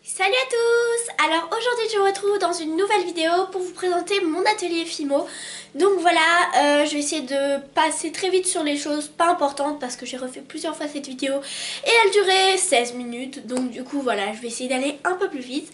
Salut à tous! Alors aujourd'hui je vous retrouve dans une nouvelle vidéo pour vous présenter mon atelier Fimo. Donc voilà, je vais essayer de passer très vite sur les choses pas importantes parce que j'ai refait plusieurs fois cette vidéo et elle durait 16 minutes. Donc du coup voilà, je vais essayer d'aller un peu plus vite.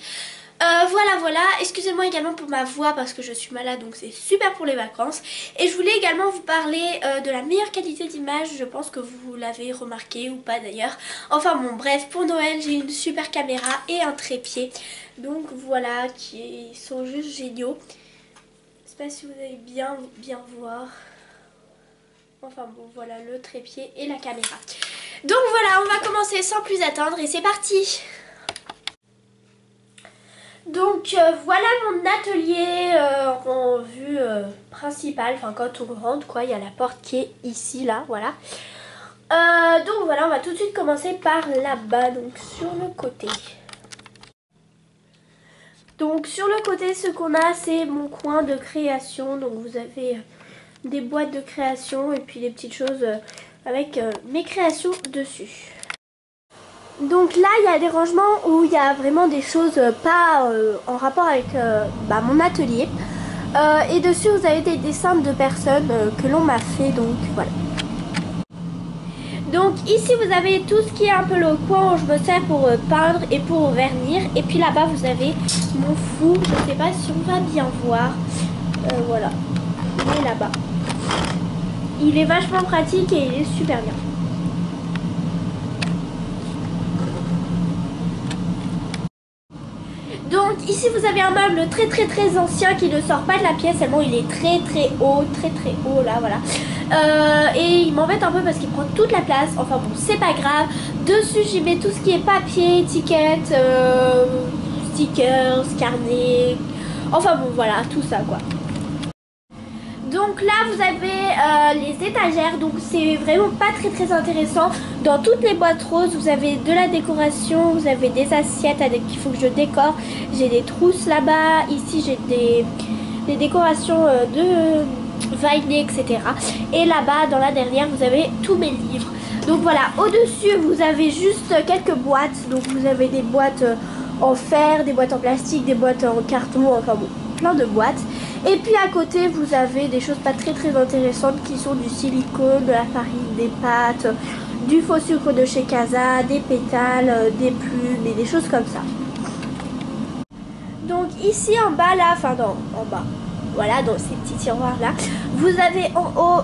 Voilà, excusez-moi également pour ma voix parce que je suis malade, donc c'est super pour les vacances. Et je voulais également vous parler de la meilleure qualité d'image, je pense que vous l'avez remarqué ou pas d'ailleurs. Enfin bon, bref, pour Noël j'ai une super caméra et un trépied, donc voilà, qui sont juste géniaux. Je sais pas si vous allez bien voir. Enfin bon, voilà le trépied et la caméra. Donc voilà, on va commencer sans plus attendre et c'est parti! Donc voilà mon atelier en vue principale, enfin quand on rentre quoi, il y a la porte qui est ici là, voilà. Donc voilà, on va tout de suite commencer par là-bas, donc sur le côté. Donc sur le côté, ce qu'on a, c'est mon coin de création, donc vous avez des boîtes de création et puis des petites choses avec mes créations dessus. Donc là il y a des rangements où il y a vraiment des choses pas en rapport avec mon atelier. Et dessus vous avez des dessins de personnes que l'on m'a fait, donc voilà. Donc ici vous avez tout ce qui est un peu le coin où je me sers pour peindre et pour vernir. Et puis là-bas vous avez mon four, je ne sais pas si on va bien voir. Voilà, il est là-bas. Il est vachement pratique et il est super bien. Donc ici vous avez un meuble très ancien qui ne sort pas de la pièce, seulement il est très haut là, voilà. Et il m'embête un peu parce qu'il prend toute la place. Enfin bon, c'est pas grave. Dessus j'y mets tout ce qui est papier, étiquettes, stickers, carnets. Enfin bon voilà, tout ça quoi. Donc là vous avez les étagères, donc c'est vraiment pas très intéressant. Dans toutes les boîtes roses vous avez de la décoration, vous avez des assiettes avec qu'il faut que je décore. J'ai des trousses là-bas, ici j'ai des décorations de Vainé, etc. Et là-bas dans la dernière vous avez tous mes livres. Donc voilà, au-dessus vous avez juste quelques boîtes, donc vous avez des boîtes en fer, des boîtes en plastique, des boîtes en carton, enfin bon, plein de boîtes. Et puis à côté vous avez des choses pas très intéressantes qui sont du silicone, de la farine, des pâtes, du faux sucre de chez Casa, des pétales, des plumes et des choses comme ça. Donc ici en bas là, enfin non, en bas, voilà, dans ces petits tiroirs là, vous avez en haut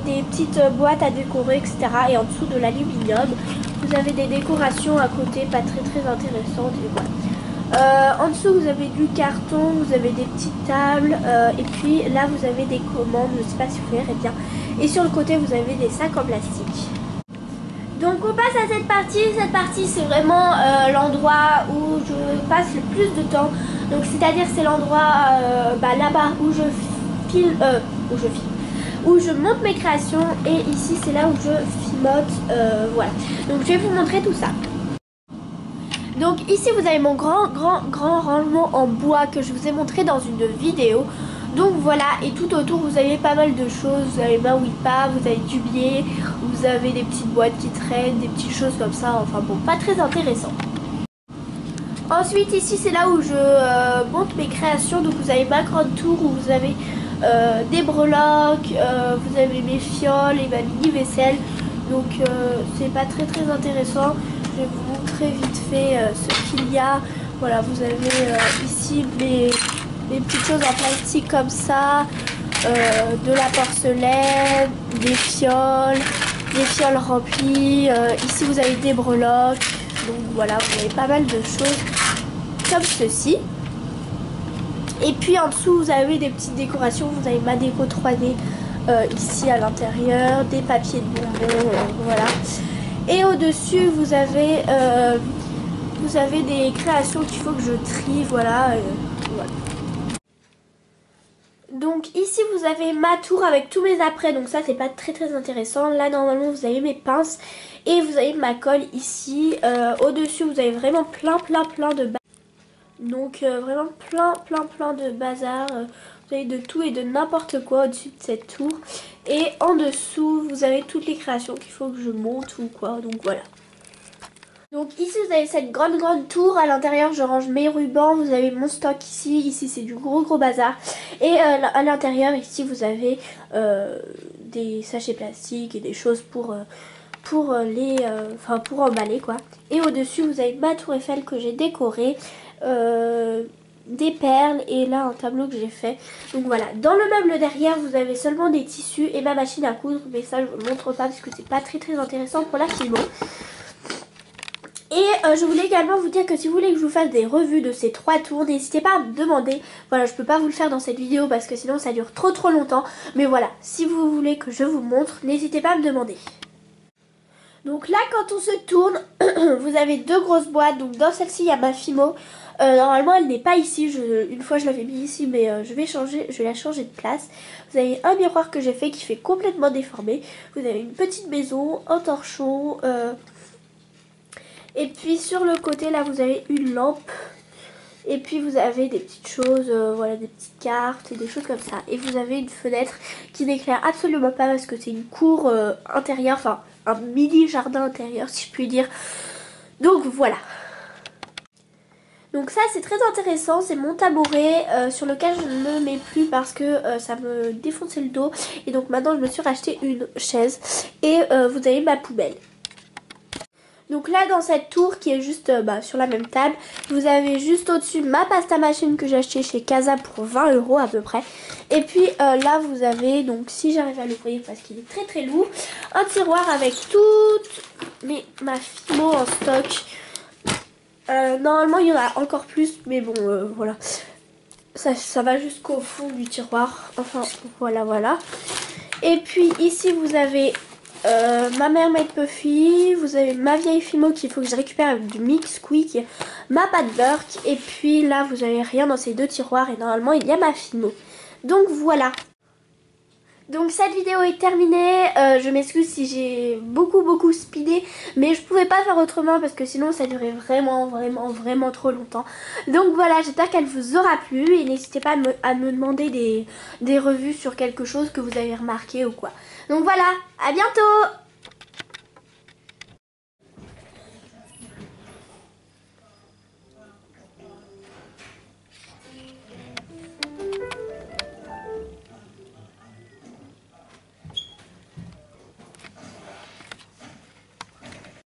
des petites boîtes à décorer, etc. Et en dessous de l'aluminium, vous avez des décorations à côté pas très intéressantes et voilà. En dessous vous avez du carton, vous avez des petites tables et puis là vous avez des commandes, je ne sais pas si vous verrez bien. Et sur le côté vous avez des sacs en plastique. Donc on passe à cette partie c'est vraiment l'endroit où je passe le plus de temps. Donc c'est-à-dire c'est l'endroit là-bas où où je monte mes créations, et ici c'est là où je filmote, voilà. Donc je vais vous montrer tout ça. Donc ici vous avez mon grand rangement en bois que je vous ai montré dans une vidéo. Donc voilà, et tout autour vous avez pas mal de choses. Vous avez ma Ouipa, vous avez du biais, vous avez des petites boîtes qui traînent, des petites choses comme ça. Enfin bon, pas très intéressant. Ensuite ici c'est là où je monte mes créations. Donc vous avez ma grande tour où vous avez des breloques, vous avez mes fioles et ma mini vaisselle. Donc c'est pas très intéressant. Je vais vous montrer vite fait ce qu'il y a. Voilà, vous avez ici mes petites choses en plastique comme ça, de la porcelaine, des fioles remplies. Ici vous avez des breloques. Donc voilà, vous avez pas mal de choses comme ceci. Et puis en dessous vous avez des petites décorations. Vous avez ma déco 3D ici à l'intérieur, des papiers de bonbons, voilà. Et au-dessus vous avez des créations qu'il faut que je trie, voilà, voilà. Donc ici vous avez ma tour avec tous mes apprêts, donc ça c'est pas très intéressant. Là normalement vous avez mes pinces et vous avez ma colle ici. Au-dessus vous avez vraiment plein de bazar. Donc vraiment plein de bazar. Vous avez de tout et de n'importe quoi au-dessus de cette tour. Et en dessous vous avez toutes les créations qu'il faut que je monte ou quoi, donc voilà. Donc ici vous avez cette grande tour, à l'intérieur je range mes rubans, vous avez mon stock ici c'est du gros bazar. Et à l'intérieur ici vous avez des sachets plastiques et des choses pour pour emballer quoi. Et au dessus vous avez ma tour Eiffel que j'ai décorée, des perles et là un tableau que j'ai fait. Donc voilà, dans le meuble derrière vous avez seulement des tissus et ma machine à coudre, mais ça je vous le montre pas parce que c'est pas très intéressant pour la filmo. Et je voulais également vous dire que si vous voulez que je vous fasse des revues de ces 3 tours, n'hésitez pas à me demander. Voilà, je peux pas vous le faire dans cette vidéo parce que sinon ça dure trop longtemps. Mais voilà, si vous voulez que je vous montre, n'hésitez pas à me demander. Donc là, quand on se tourne, vous avez 2 grosses boîtes. Donc dans celle-ci, il y a ma Fimo. Normalement, elle n'est pas ici. Une fois, je l'avais mis ici, mais je vais la changer de place. Vous avez un miroir que j'ai fait qui fait complètement déformé. Vous avez une petite maison, un torchon... Et puis sur le côté là vous avez une lampe. Et puis vous avez des petites choses, voilà, des petites cartes et des choses comme ça. Et vous avez une fenêtre qui n'éclaire absolument pas parce que c'est une cour intérieure, enfin un mini jardin intérieur si je puis dire. Donc voilà. Donc ça c'est très intéressant, c'est mon tabouret sur lequel je ne me mets plus parce que ça me défonçait le dos. Et donc maintenant je me suis racheté une chaise. Et vous avez ma poubelle. Donc là dans cette tour qui est juste sur la même table, vous avez juste au-dessus ma pasta machine que j'ai acheté chez Casa pour 20 € à peu près. Et puis là vous avez, donc si j'arrive à l'ouvrir parce qu'il est très lourd, un tiroir avec toutes ma Fimo en stock. Normalement il y en a encore plus mais bon voilà. Ça va jusqu'au fond du tiroir. Enfin voilà. Et puis ici vous avez... ma Mermaid Puffy, vous avez ma vieille Fimo qu'il faut que je récupère avec du mix quick, ma pâte Burke, et puis là vous avez rien dans ces 2 tiroirs et normalement il y a ma Fimo. Donc voilà. Donc cette vidéo est terminée, je m'excuse si j'ai beaucoup speedé, mais je pouvais pas faire autrement parce que sinon ça durait vraiment trop longtemps. Donc voilà, j'espère qu'elle vous aura plu et n'hésitez pas à me demander des revues sur quelque chose que vous avez remarqué ou quoi. Donc voilà, à bientôt!